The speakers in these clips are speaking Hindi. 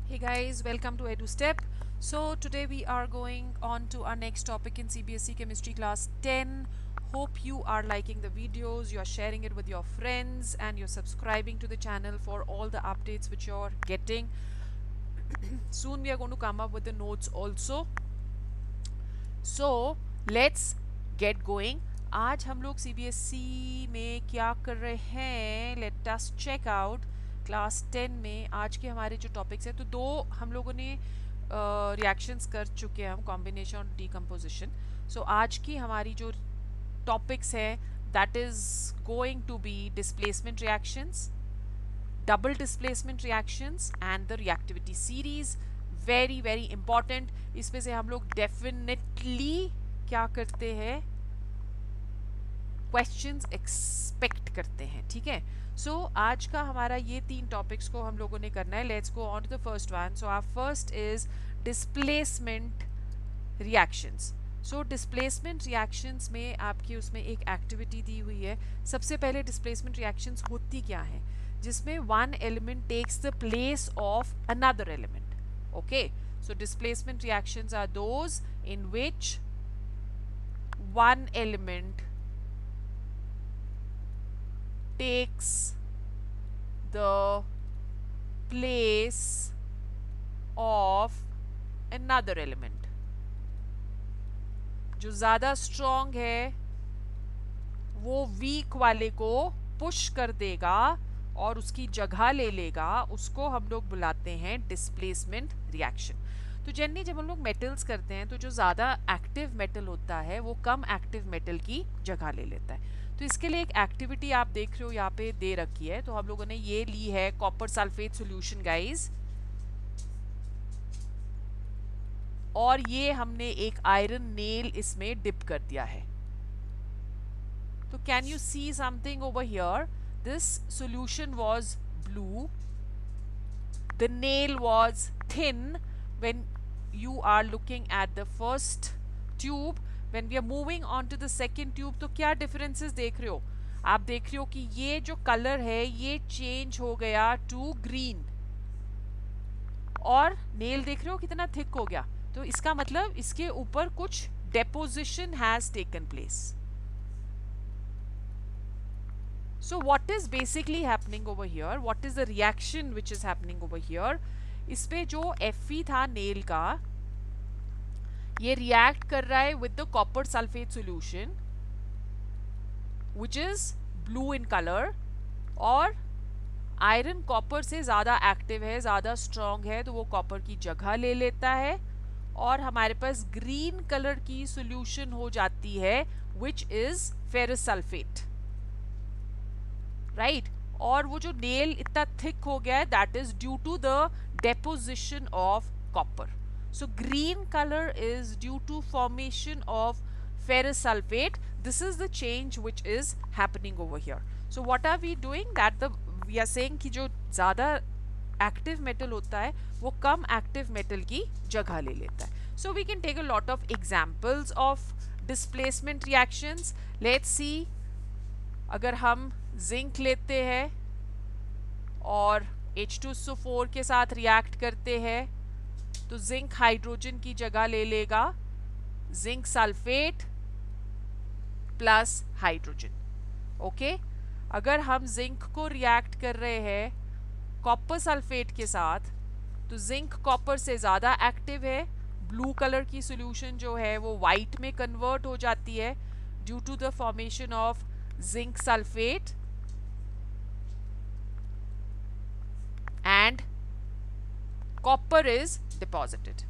Hey guys, welcome to EduStep. So today we are going on to our next topic in CBSE Chemistry class 10. Hope you are liking the videos, you are sharing it with your friends and you're subscribing to the channel for all the updates which you're getting. Soon we are going to come up with the notes also. So let's get going. आज हम लोग CBSE में क्या कर रहे हैं, let us check out. Class 10 में आज के हमारे जो टॉपिक्स हैं, तो दो हम लोगों ने रिएक्शंस कर चुके हैं हम, कॉम्बिनेशन और डीकम्पोजिशन। सो आज की हमारी जो टॉपिक्स हैं that is going to be displacement reactions, double displacement reactions and the reactivity series. Very very important. इसमें से हम लोग डेफिनेटली क्या करते हैं, क्वेश्चंस एक्सपेक्ट करते हैं। ठीक है, सो आज का हमारा ये तीन टॉपिक्स को हम लोगों ने करना है। Let's go on to the first one. So our first is displacement reactions. So displacement reactions में आपकी उसमें एक एक्टिविटी दी हुई है। सबसे पहले डिस्प्लेसमेंट रिएक्शंस होती क्या है, जिसमें one element takes the place of another element. Okay, so displacement reactions are those in which one element takes the place of another element. जो ज़्यादा strong है वो weak वाले को push कर देगा और उसकी जगह ले लेगा, उसको हम लोग बुलाते हैं डिस्प्लेसमेंट रिएक्शन। तो जनरली जब हम लोग मेटल्स करते हैं तो जो ज़्यादा एक्टिव मेटल होता है वो कम एक्टिव मेटल की जगह ले लेता है। तो इसके लिए एक एक्टिविटी आप देख रहे हो यहाँ पे दे रखी है। तो हम लोगों ने ये ली है कॉपर सल्फेट सॉल्यूशन गाइस, और ये हमने एक आयरन नेल इसमें डिप कर दिया है। तो can you see something over here? This solution was blue, the nail was thin. When you are looking at the first tube, when we are moving on to the second tube, तो क्या differences देख रहे हो? आप देख रहे हो कि ये जो कलर है ये चेंज हो गया टू ग्रीन, और नेल देख रहे हो कितना थिक हो गया। तो इसका मतलब इसके ऊपर कुछ deposition has taken place. So what is basically happening over here? What is the reaction which is happening over here? इस पे जो Fe था नेल का, ये रिएक्ट कर रहा है with the copper sulfate solution which is blue in color, और आयरन कॉपर से ज़्यादा एक्टिव है, ज़्यादा स्ट्रॉन्ग है, तो वो कॉपर की जगह ले लेता है और हमारे पास ग्रीन कलर की सोल्यूशन हो जाती है which is ferrous sulfate, right. और वो जो नेल इतना थिक हो गया है that is due to the deposition of copper. So green colour is due to formation of ferrous sulfate. This is the change which is happening over here. So what are we doing? That we are saying कि जो ज़्यादा एक्टिव मेटल होता है वो कम एक्टिव मेटल की जगह ले लेता है। So we can take a lot of examples of displacement reactions. Let's see, अगर हम जिंक लेते हैं और H2SO4 के साथ रिएक्ट करते हैं तो जिंक हाइड्रोजन की जगह ले लेगा zinc sulphate plus hydrogen. Okay, अगर हम जिंक को रिएक्ट कर रहे हैं कॉपर सल्फेट के साथ तो जिंक कॉपर से ज़्यादा एक्टिव है, ब्लू कलर की सॉल्यूशन जो है वो वाइट में कन्वर्ट हो जाती है due to the formation of zinc sulphate, and copper is deposited.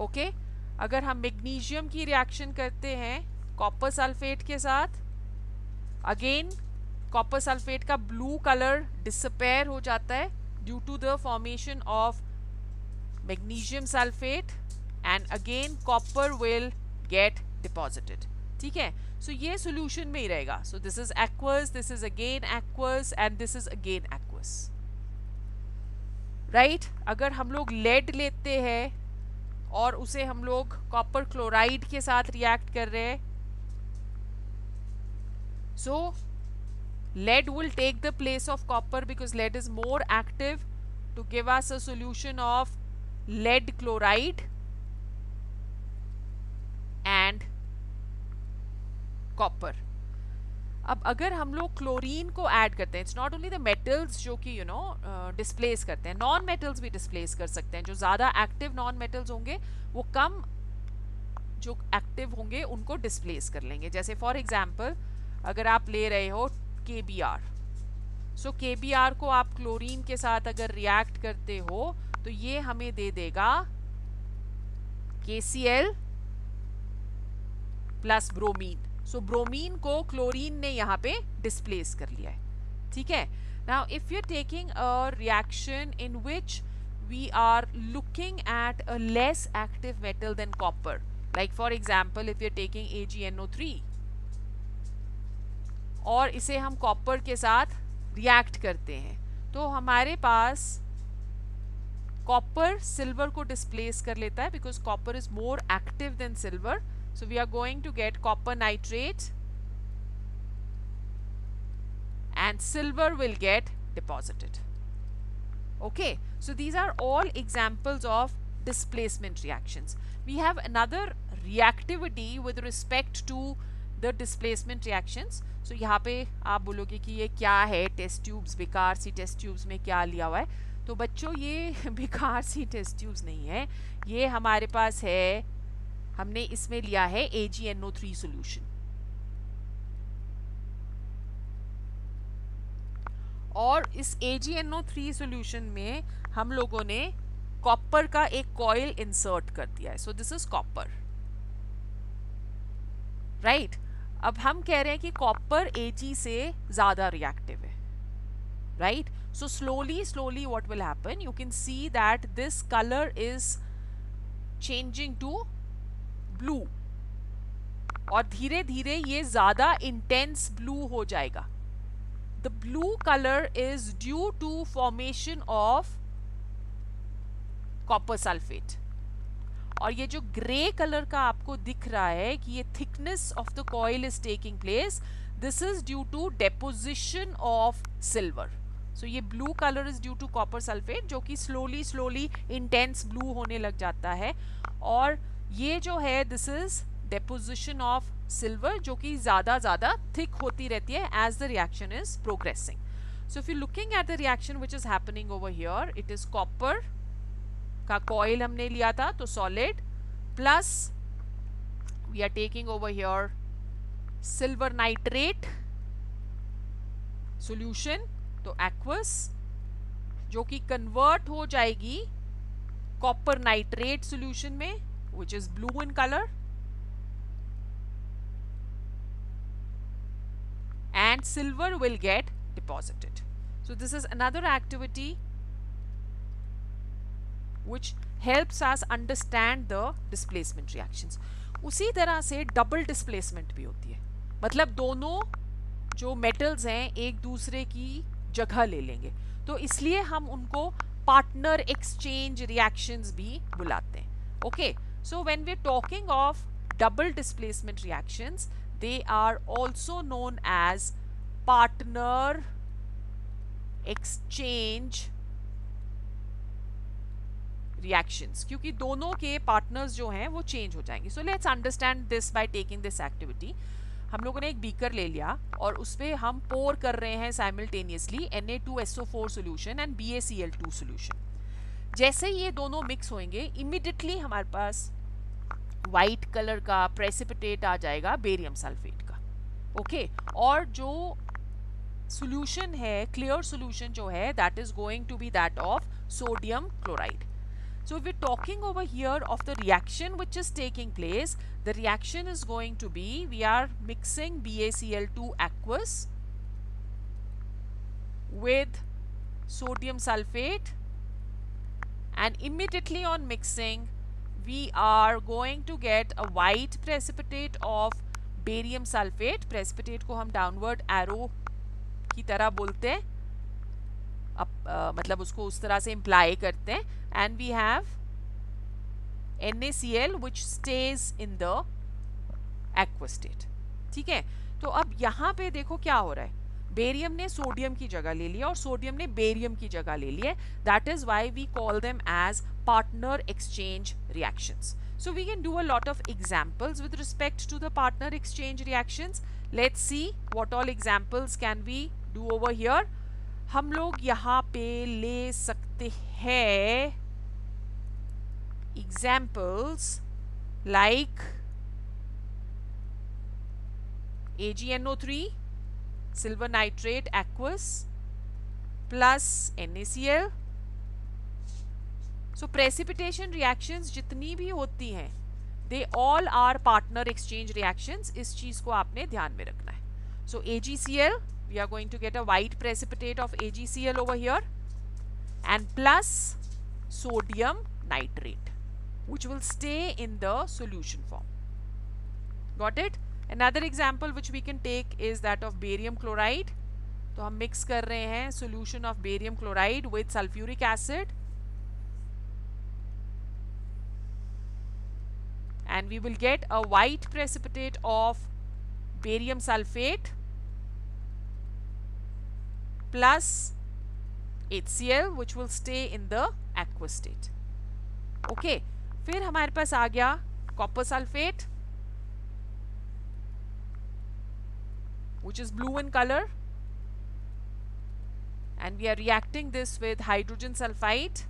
Okay, अगर हम मैग्नीशियम की रिएक्शन करते हैं कॉपर सल्फेट के साथ, अगेन कॉपर सल्फेट का ब्लू कलर डिसअपेयर हो जाता है due to the formation of magnesium sulphate, and again copper will get deposited. ठीक है, सो ये सोल्यूशन में ही रहेगा। So this is aqueous, this is again aqueous, and this is again aqueous, right. अगर हम लोग लेड लेते हैं और उसे हम लोग कॉपर क्लोराइड के साथ रिएक्ट कर रहे हैं, सो lead will take the place of copper because lead is more active to give us a solution of lead chloride and copper. अब अगर हम लोग क्लोरीन को ऐड करते हैं, it's not only the metals जो कि डिस्प्लेस करते हैं, नॉन मेटल्स भी डिस्प्लेस कर सकते हैं. जो ज़्यादा एक्टिव नॉन मेटल्स होंगे वो कम जो एक्टिव होंगे उनको डिस्प्लेस कर लेंगे. जैसे फॉर एग्जांपल अगर आप ले रहे हो KBr, सो KBr को आप क्लोरीन के साथ अगर रिएक्ट करते हो तो ये हमें दे देगा KCl plus bromine. So bromine को क्लोरीन ने यहाँ पे डिस्प्लेस कर लिया है. ठीक है. Now if you are taking a reaction in which we are looking at a less active metal than copper, like for example if you're taking AgNO3 और इसे हम कॉपर के साथ रिएक्ट करते हैं तो हमारे पास कॉपर सिल्वर को डिस्प्लेस कर लेता है because copper is more active than silver. So we are going to get copper nitrate and silver will get deposited. Okay, so these are all examples of displacement reactions. We have another reactivity with respect to the displacement reactions. So यहाँ पे आप बोलोगे कि ये क्या है, टेस्ट ट्यूब्स, बेकार सी टेस्ट ट्यूब्स में क्या लिया हुआ है. तो बच्चों ये बेकार सी टेस्ट ट्यूब्स नहीं है, ये हमारे पास है, हमने इसमें लिया है AgNO3 सॉल्यूशन. और इस AgNO3 सॉल्यूशन में हम लोगों ने कॉपर का एक कॉइल इंसर्ट कर दिया है. सो दिस इज कॉपर, राइट. अब हम कह रहे हैं कि कॉपर Ag से ज्यादा रिएक्टिव है, right. So slowly what will happen, you can see that this colour is changing to blue और धीरे धीरे ये ज्यादा इंटेंस ब्लू हो जाएगा. The blue color is due to formation of copper sulfate. और ये जो ग्रे कलर का आपको दिख रहा है कि ये thickness of the coil is taking place, this is due to deposition of silver. So ये blue color is due to copper sulfate जो कि slowly intense blue होने लग जाता है. और ये जो है this is deposition of silver जो कि ज़्यादा थिक होती रहती है as the reaction is progressing. So if you're looking at the reaction which is happening over here, it is copper का coil हमने लिया था तो solid, plus we are taking over here silver nitrate solution तो aqueous जो कि convert हो जाएगी copper nitrate solution में which is blue in color, and silver will get deposited. So this is another activity which helps us understand the displacement reactions. उसी तरह से डबल डिस्प्लेसमेंट भी होती है, मतलब दोनों जो मेटल्स हैं एक दूसरे की जगह ले लेंगे, तो इसलिए हम उनको पार्टनर एक्सचेंज रिएक्शंस भी बुलाते हैं. Okay, so when we are talking of double displacement reactions, they are also known as partner exchange reactions क्योंकि दोनों के पार्टनर्स जो हैं वो चेंज हो जाएंगे. So let's understand this by taking this activity. हम लोगों ने एक बीकर ले लिया और उसपे हम पोर कर रहे हैं simultaneously Na2SO4 solution and BaCl2 solution. जैसे ये दोनों मिक्स होंगे इमीडिएटली हमारे पास वाइट कलर का प्रेसिपिटेट आ जाएगा बेरियम सल्फेट का. ओके, और जो सॉल्यूशन है, क्लियर सॉल्यूशन जो है, that is going to be that of sodium chloride. So we're talking over here of the reaction which is taking place. The reaction is going to be, we are mixing BaCl2 aqueous with sodium sulfate, and immediately on mixing we are going to get a white precipitate of barium sulfate. precipitate को हम downward arrow की तरह बोलते हैं, मतलब उसको उस तरह से इम्प्लाई करते हैं. and we have NaCl which stays in the aqueous state. ठीक है, तो अब यहाँ पे देखो क्या हो रहा है, बेरियम ने सोडियम की जगह ले लिया और सोडियम ने बेरियम की जगह ले लिया. That is why we call them as partner exchange reactions. So we can do a lot of examples with respect to the partner exchange reactions. Let's see what all examples can we do over here. हम लोग यहाँ पे ले सकते हैं examples like AgNO3 silver nitrate aqueous plus NaCl. So precipitation reactions जितनी भी होती हैं they all are partner exchange reactions. इस चीज को आपने ध्यान में रखना है. So AgCl, we are going to get a white precipitate of AgCl over here and plus sodium nitrate which will stay in the solution form. Got it? Another example which we can take is that of barium chloride. तो हम mix कर रहे हैं solution of barium chloride with sulfuric acid and we will get a white precipitate of barium sulfate plus HCl which will stay in the aqueous state. Okay, फिर हमारे पास आ गया copper sulfate which is blue in color and we are reacting this with hydrogen sulfide.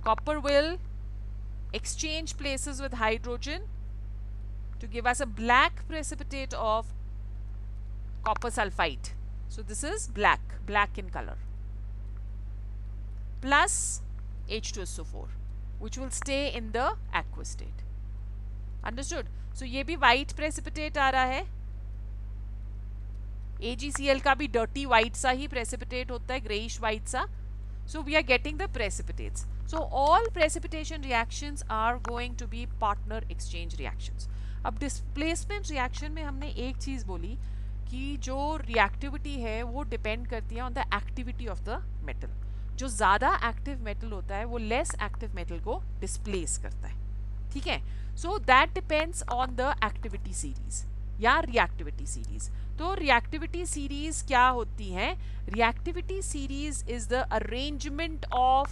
Copper will exchange places with hydrogen to give us a black precipitate of copper sulfide. So this is black in color plus H2SO4 which will stay in the aqueous state. Understood? So ये भी white precipitate आ रहा है. AgCl का भी dirty white सा ही precipitate होता है, grayish white सा. So we are getting the precipitates. So all precipitation reactions are going to be partner exchange reactions. अब displacement reaction में हमने एक चीज बोली कि जो reactivity है वो depend करती है on the activity of the metal. जो ज़्यादा active metal होता है वो less active metal को displace करता है. ठीक है? So that depends on the activity series या reactivity series. तो reactivity series क्या होती है? Reactivity series is the arrangement of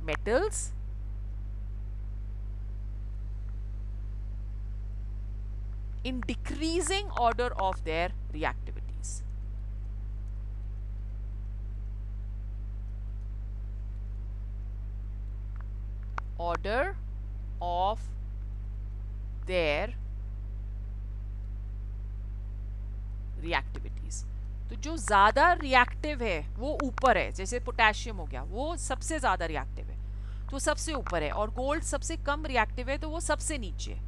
metals in decreasing order of their reactivities. Order of their reactivities. तो जो ज़्यादा रिएक्टिव है वो ऊपर है, जैसे पोटेशियम हो गया वो सबसे ज़्यादा रिएक्टिव है तो सबसे ऊपर है, और गोल्ड सबसे कम रिएक्टिव है तो वो सबसे नीचे है.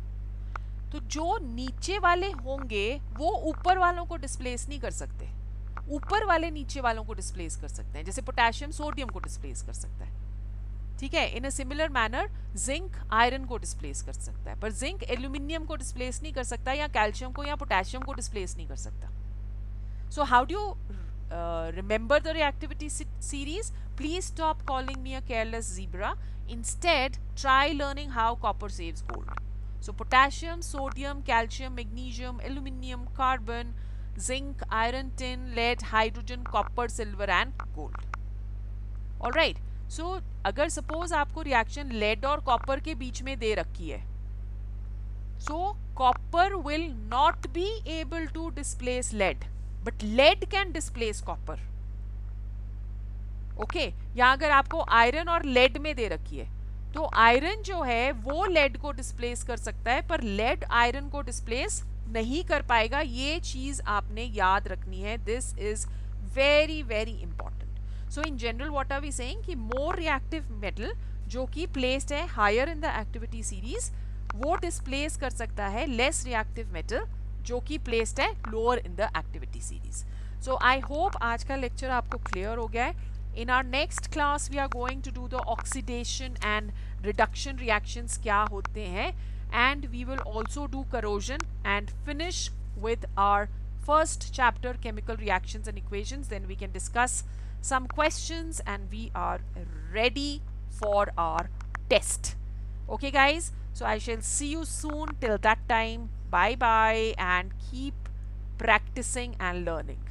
तो जो नीचे वाले होंगे वो ऊपर वालों को डिस्प्लेस नहीं कर सकते, ऊपर वाले नीचे वालों को डिस्प्लेस कर सकते हैं. जैसे पोटेशियम सोडियम को डिस्प्लेस कर सकता है. ठीक है? In a similar manner zinc iron को डिस्प्लेस कर सकता है, पर जिंक एल्यूमिनियम को डिस्प्लेस नहीं कर सकता, या कैल्शियम को या पोटेशियम को डिस्प्लेस नहीं कर सकता. So how do you remember the reactivity series? Please stop calling me a careless zebra. Instead, try learning how copper saves gold. So potassium, sodium, calcium, magnesium, aluminium, carbon, zinc, iron, tin, lead, hydrogen, copper, silver and gold. Alright. So अगर suppose आपको reaction lead और copper के बीच में दे रखी है, so copper will not be able to displace lead. But lead can displace copper. Okay, या अगर आपको आयरन और लेड में दे रखी है तो आयरन जो है वो लेड को डिस्प्लेस कर सकता है, पर लेड आयरन को डिस्प्लेस नहीं कर पाएगा. ये चीज आपने याद रखनी है. This is very very important. So in general what are we saying कि मोर रिएक्टिव मेटल जो कि प्लेस्ड है higher in the activity series वो डिस्प्लेस कर सकता है लेस रिएक्टिव मेटल जो कि प्लेस्ड है lower in the activity series. So I hope आज का लेक्चर आपको क्लियर हो गया है. In our next class we are going to do the oxidation and reduction reactions क्या होते हैं, and we will also do corrosion and finish with our first chapter chemical reactions and equations. Then we can discuss some questions and we are ready for our test. Okay guys, So I shall see you soon. Till that time, bye bye and keep practicing and learning.